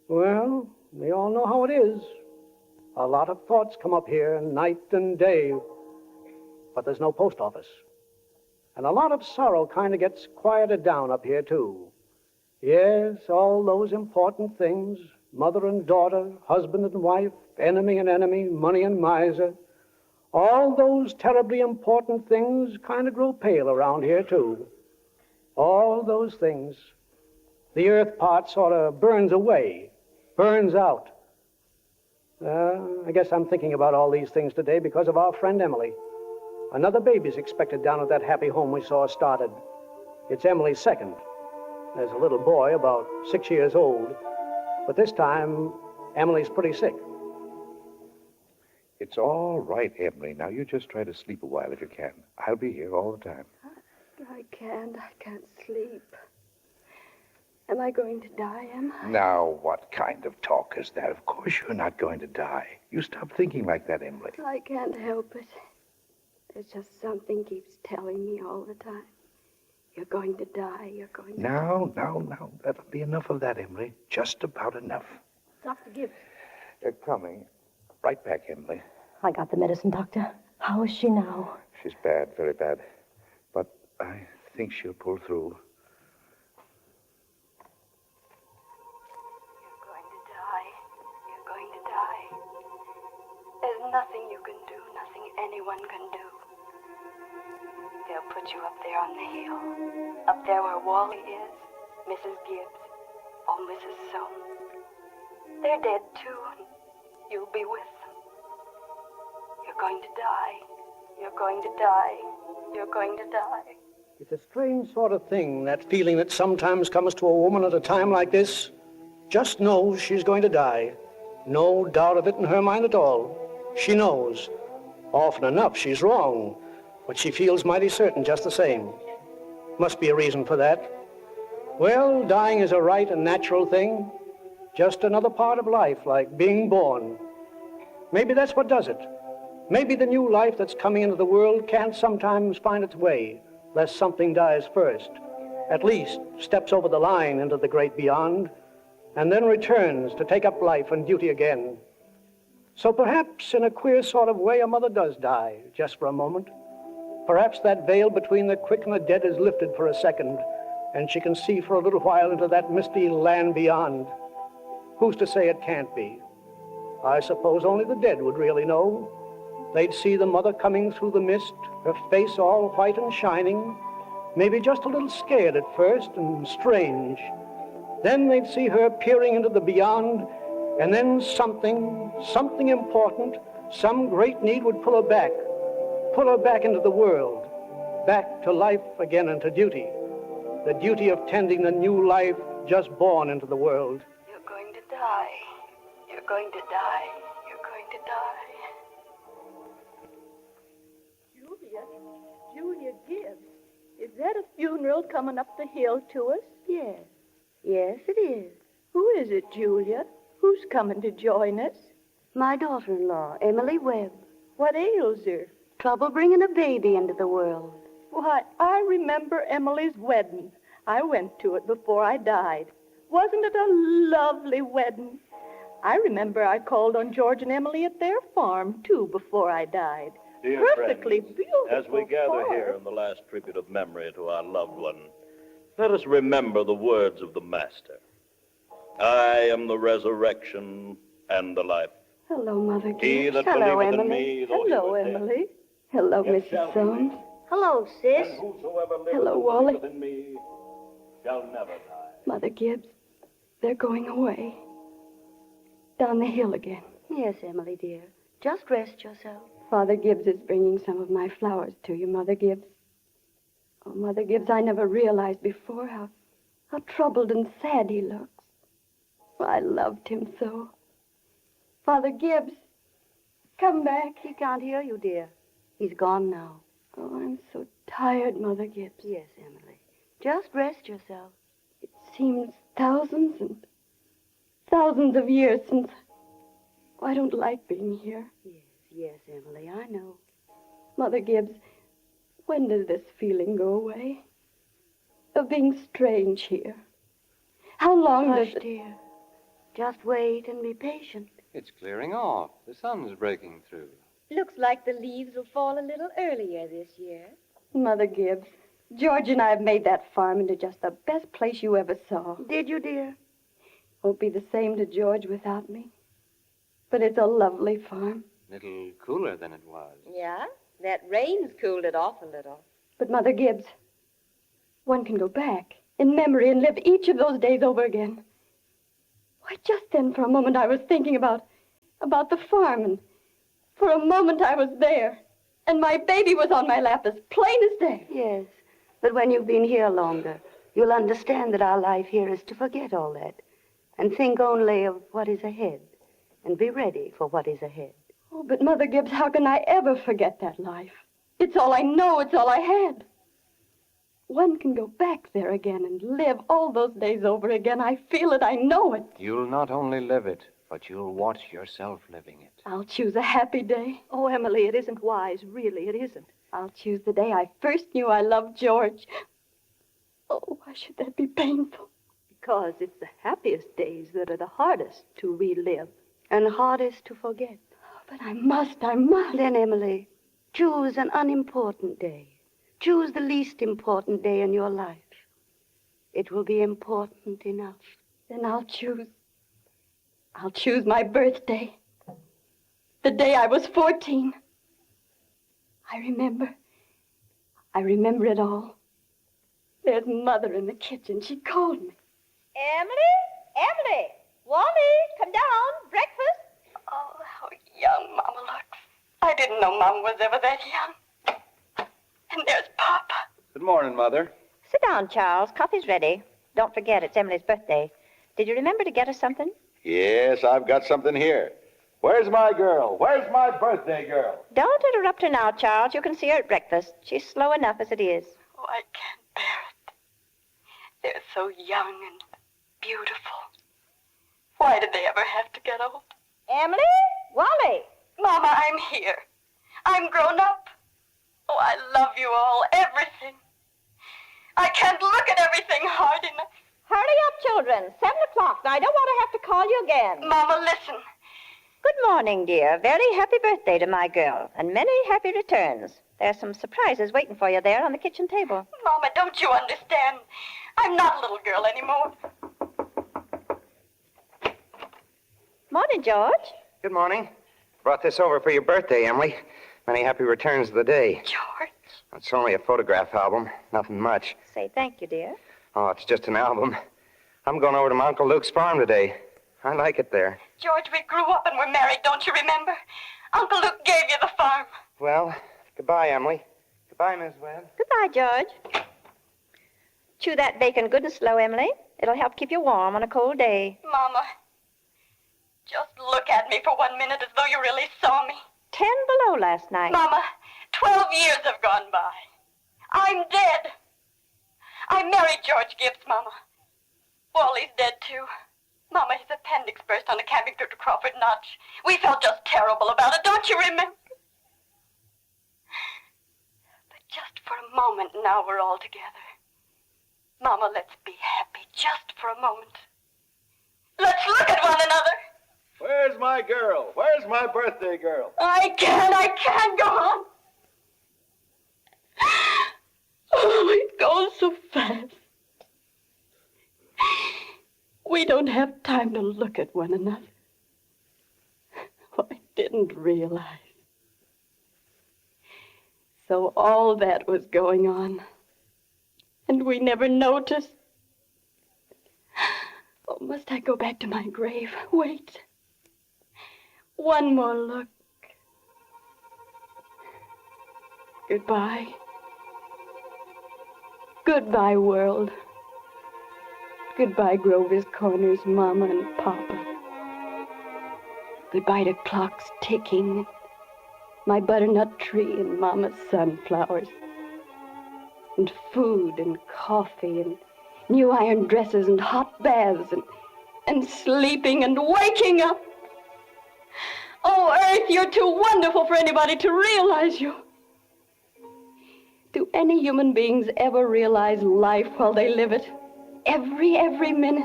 Well, we all know how it is. A lot of thoughts come up here night and day, but there's no post office. And a lot of sorrow kind of gets quieted down up here, too. Yes, all those important things, mother and daughter, husband and wife, enemy and enemy, money and miser, all those terribly important things kind of grow pale around here, too. All those things. The earth part sort of burns away, burns out. I guess I'm thinking about all these things today because of our friend Emily. Another baby's expected down at that happy home we saw started. It's Emily's second. There's a little boy about 6 years old, but this time Emily's pretty sick. It's all right, Emily. Now, you just try to sleep a while if you can. I'll be here all the time. I can't sleep. Am I going to die, am I? Now, what kind of talk is that? Of course you're not going to die. You stop thinking like that, Emily. I can't help it. There's just something keeps telling me all the time. You're going to die, you're going to die. Now. That'll be enough of that, Emily. Just about enough. Dr. Gibbs. They're coming. Right back, Emily. I got the medicine, Doctor. How is she now? She's bad, very bad. But I think she'll pull through. You're going to die. There's nothing you can do, nothing anyone can do. They'll put you up there on the hill, up there where Wally is, Mrs. Gibbs, or Mrs. Soames. They're dead too, and you'll be with them. You're going to die. You're going to die. You're going to die. It's a strange sort of thing, that feeling that sometimes comes to a woman at a time like this. just knows she's going to die. No doubt of it in her mind at all. She knows. Often enough, she's wrong, but she feels mighty certain just the same. Must be a reason for that. Well, dying is a right and natural thing. Just another part of life, like being born. Maybe that's what does it. Maybe the new life that's coming into the world can't sometimes find its way, lest something dies first. At least steps over the line into the great beyond, and then returns to take up life and duty again. So perhaps in a queer sort of way a mother does die, just for a moment. Perhaps that veil between the quick and the dead is lifted for a second, and she can see for a little while into that misty land beyond. Who's to say it can't be? I suppose only the dead would really know. They'd see the mother coming through the mist, her face all white and shining, maybe just a little scared at first and strange. Then they'd see her peering into the beyond, and then something important, some great need would pull her back into the world, back to life again and to duty, the duty of tending the new life just born into the world. You're going to die. You're going to die. You're going to die. Julia Gibbs, is that a funeral coming up the hill to us? Yes. Yes, it is. Who is it, Julia? Who's coming to join us? My daughter-in-law, Emily Webb. What ails her? Trouble bringing a baby into the world. Why, I remember Emily's wedding. I went to it before I died. Wasn't it a lovely wedding? I remember I called on George and Emily at their farm, too, before I died. Dear Perfectly friends, beautiful as we gather farm. here in the last tribute of memory to our loved one, let us remember the words of the Master. I am the resurrection and the life. Hello, Mother Gibbs. He that Hello, believeth in Emily. me, though he Hello, were dead, Emily. Hello, yet Mrs. shall Soames. live. Hello, sis. And whosoever liveth Hello, and Wally. believeth in me shall never die. Mother Gibbs, they're going away. Down the hill again. Yes, Emily, dear. Just rest yourself. Father Gibbs is bringing some of my flowers to you, Mother Gibbs. Oh, Mother Gibbs, I never realized before how troubled and sad he looks. I loved him so. Father Gibbs, come back. He can't hear you, dear. He's gone now. Oh, I'm so tired, Mother Gibbs. Yes, Emily. Just rest yourself. It seems thousands and thousands of years since... Oh, I don't like being here. Yes, Emily, I know. Mother Gibbs, when does this feeling go away? Of being strange here? How long does it... dear. Just wait and be patient. It's clearing off. The sun's breaking through. Looks like the leaves will fall a little earlier this year. Mother Gibbs, George and I have made that farm into just the best place you ever saw. Did you, dear? Won't be the same to George without me. But it's a lovely farm. Little cooler than it was. Yeah, that rain's cooled it off a little. But, Mother Gibbs, one can go back in memory and live each of those days over again. Why, just then for a moment I was thinking about the farm, and for a moment I was there, and my baby was on my lap as plain as day. Yes, but when you've been here longer, you'll understand that our life here is to forget all that and think only of what is ahead and be ready for what is ahead. Oh, but Mother Gibbs, how can I ever forget that life? It's all I know, it's all I had. One can go back there again and live all those days over again. I feel it, I know it. You'll not only live it, but you'll watch yourself living it. I'll choose a happy day. Oh, Emily, it isn't wise. Really, it isn't. I'll choose the day I first knew I loved George. Oh, why should that be painful? Because it's the happiest days that are the hardest to relive. And hardest to forget. But I must. Then, Emily, choose an unimportant day. Choose the least important day in your life. It will be important enough. Then I'll choose my birthday. The day I was 14. I remember it all. There's Mother in the kitchen. She called me. Emily! Wally, come down. Breakfast. Oh, how young Mama looks. I didn't know Mama was ever that young. And there's Papa. Good morning, Mother. Sit down, Charles. Coffee's ready. Don't forget, it's Emily's birthday. Did you remember to get us something? Yes, I've got something here. Where's my girl? Where's my birthday girl? Don't interrupt her now, Charles. You can see her at breakfast. She's slow enough as it is. Oh, I can't bear it. They're so young and beautiful. Why did they ever have to get old? Emily? Wally? Mama, I'm here. I'm grown up. Oh, I love you all, everything. I can't look at everything hard enough. Hurry up, children. 7 o'clock. Now, I don't want to have to call you again. Mama, listen. Good morning, dear. Very happy birthday to my girl, and many happy returns. There's some surprises waiting for you there on the kitchen table. Mama, don't you understand? I'm not a little girl anymore. Morning, George. Good morning. Brought this over for your birthday, Emily. Many happy returns of the day. George. It's only a photograph album. Nothing much. Say thank you, dear. Oh, it's just an album. I'm going over to my Uncle Luke's farm today. I like it there. George, we grew up and were married, don't you remember? Uncle Luke gave you the farm. Well, goodbye, Emily. Goodbye, Miss Webb. Goodbye, George. Chew that bacon good and slow, Emily. It'll help keep you warm on a cold day. Mama, just look at me for 1 minute as though you really saw me. 10 below last night. Mama, 12 years have gone by. I'm dead. I married George Gibbs, Mama. Wally's dead, too. Mama, his appendix burst on the camping trip to Crawford Notch. We felt just terrible about it, don't you remember? But just for a moment now we're all together. Mama, let's be happy just for a moment. Let's look at one another. Where's my girl? Where's my birthday girl? I can't go on. Oh, it goes so fast. We don't have time to look at one another. Oh, I didn't realize. So all that was going on. And we never noticed. Oh, must I go back to my grave? Wait. One more look. Goodbye. Goodbye, world. Goodbye, Grover's Corners, Mama and Papa. Goodbye to clocks ticking, my butternut tree and Mama's sunflowers, and food and coffee and new iron dresses and hot baths and sleeping and waking up. Oh, Earth, you're too wonderful for anybody to realize you. Do any human beings ever realize life while they live it? Every minute.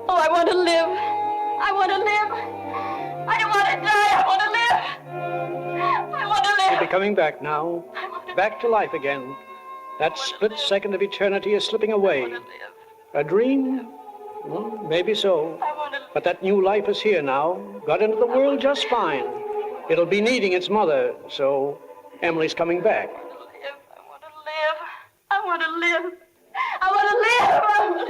Oh, I want to live. I want to live. I don't want to die. I want to live. I want to live. You'll be coming back now. Back to life again. That split second of eternity is slipping away. A dream? Well, maybe so. But that new life is here now. Got into the world just fine. It'll be needing its mother, so Emily's coming back. I want to live. I want to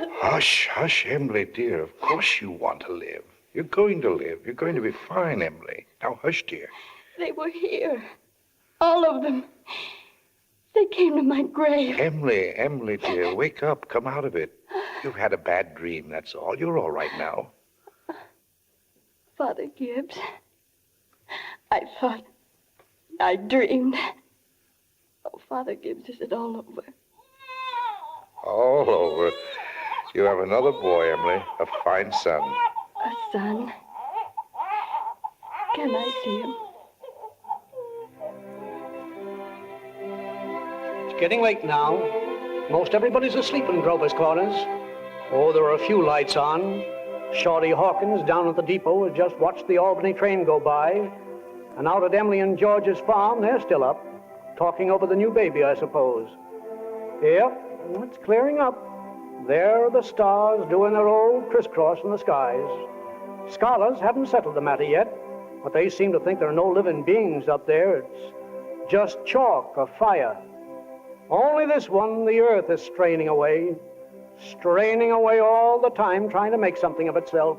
live. Hush, hush, Emily, dear. Of course you want to live. You're going to live. You're going to be fine, Emily. Now, hush, dear. They were here. All of them. They came to my grave. Emily, dear, wake up. Come out of it. You've had a bad dream, that's all. You're all right now. Father Gibbs, I thought I dreamed. Oh, Father Gibbs, is it all over? All over. You have another boy, Emily. A fine son. A son? Can I see him? It's getting late now. Most everybody's asleep in Grover's Corners. Oh, there are a few lights on. Shorty Hawkins down at the depot has just watched the Albany train go by. And out at Emily and George's farm, they're still up, talking over the new baby, I suppose. Yep, it's clearing up. There are the stars doing their old crisscross in the skies. Scholars haven't settled the matter yet, but they seem to think there are no living beings up there. It's just chalk or fire. Only this one, the earth, is straining away all the time, trying to make something of itself.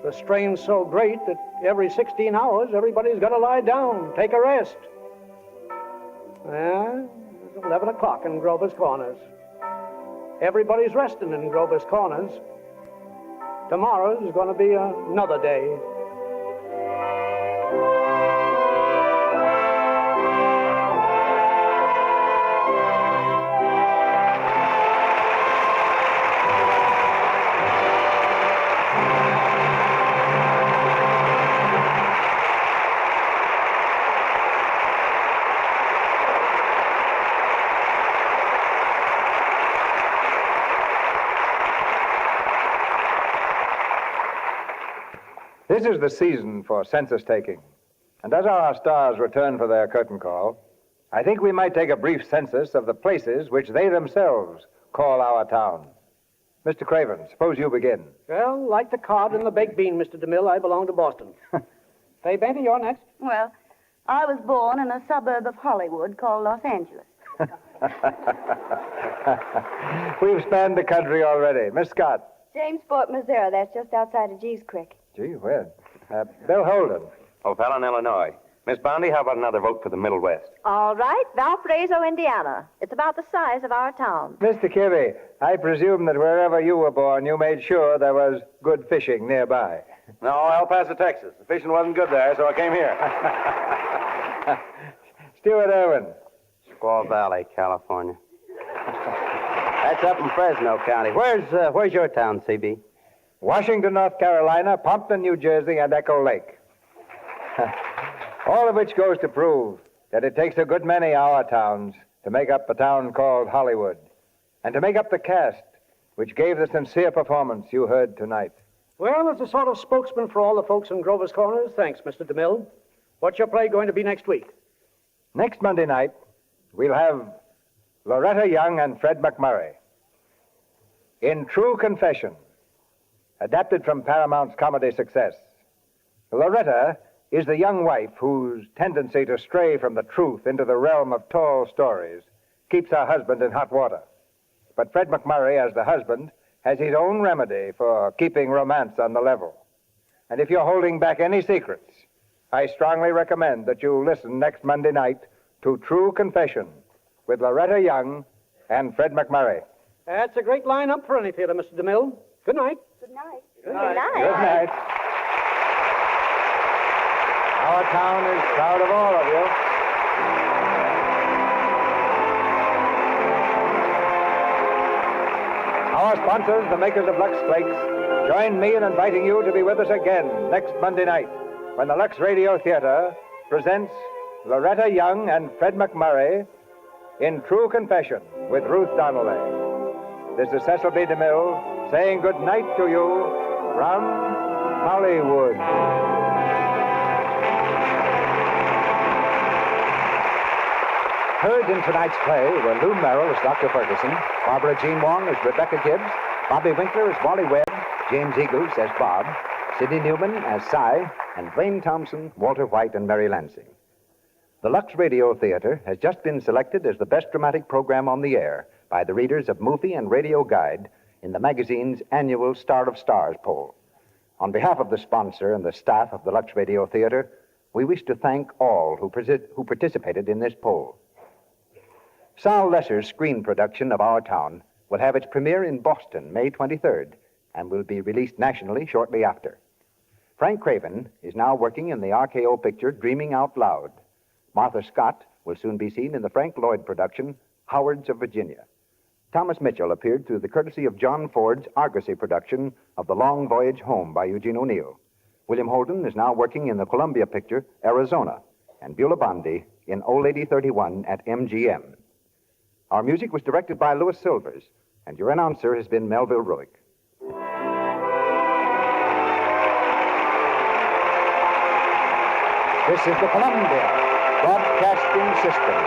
The strain's so great that every 16 hours, everybody's got to lie down, take a rest. It's 11 o'clock in Grover's Corners. Everybody's resting in Grover's Corners. Tomorrow's going to be another day. This is the season for census taking. And as our stars return for their curtain call, I think we might take a brief census of the places which they themselves call our town. Mr. Craven, suppose you begin. Well, like the cod and the baked bean, Mr. DeMille, I belong to Boston. Fay Benton, you're next. Well, I was born in a suburb of Hollywood called Los Angeles. We've spanned the country already. Miss Scott. Jamesport, Missouri. That's just outside of G's Creek. Gee whiz. Bill Holden. O'Fallon, Illinois. Miss Boundy, how about another vote for the Middle West? All right, Valparaiso, Indiana. It's about the size of our town. Mr. Kibbe, I presume that wherever you were born, you made sure there was good fishing nearby. No, El Paso, Texas. The fishing wasn't good there, so I came here. Stuart Irwin. Squaw Valley, California. That's up in Fresno County. Where's your town, CB? Washington, North Carolina, Pompton, New Jersey, and Echo Lake. All of which goes to prove that it takes a good many our towns to make up a town called Hollywood, and to make up the cast which gave the sincere performance you heard tonight. Well, as a sort of spokesman for all the folks in Grover's Corners, thanks, Mr. DeMille. What's your play going to be next week? Next Monday night, we'll have Loretta Young and Fred McMurray in True Confession, adapted from Paramount's comedy success. Loretta is the young wife whose tendency to stray from the truth into the realm of tall stories keeps her husband in hot water. But Fred McMurray, as the husband, has his own remedy for keeping romance on the level. And if you're holding back any secrets, I strongly recommend that you listen next Monday night to True Confession with Loretta Young and Fred McMurray. That's a great lineup for any theater, Mr. DeMille. Good night. Good night. Good night. Good night. Our town is proud of all of you. Our sponsors, the makers of Lux Flakes, join me in inviting you to be with us again next Monday night when the Lux Radio Theater presents Loretta Young and Fred McMurray in True Confession with Ruth Donnelly. This is Cecil B. DeMille saying good night to you from Hollywood. Heard in tonight's play were Lou Merrill as Dr. Ferguson, Barbara Jean Wong as Rebecca Gibbs, Bobby Winkler as Wally Webb, James Eagles as Bob, Sidney Newman as Cy, and Wayne Thompson, Walter White, and Mary Lansing. The Lux Radio Theater has just been selected as the best dramatic program on the air by the readers of Movie and Radio Guide in the magazine's annual Star of Stars poll. On behalf of the sponsor and the staff of the Lux Radio Theater, we wish to thank all who participated in this poll. Sal Lesser's screen production of Our Town will have its premiere in Boston May 23rd and will be released nationally shortly after. Frank Craven is now working in the RKO picture Dreaming Out Loud. Martha Scott will soon be seen in the Frank Lloyd production Howards of Virginia. Thomas Mitchell appeared through the courtesy of John Ford's Argosy production of The Long Voyage Home by Eugene O'Neill. William Holden is now working in the Columbia picture Arizona, and Beulah Bondi in Old Lady 31 at MGM. Our music was directed by Louis Silvers, and your announcer has been Melville Ruick. This is the Columbia Broadcasting System.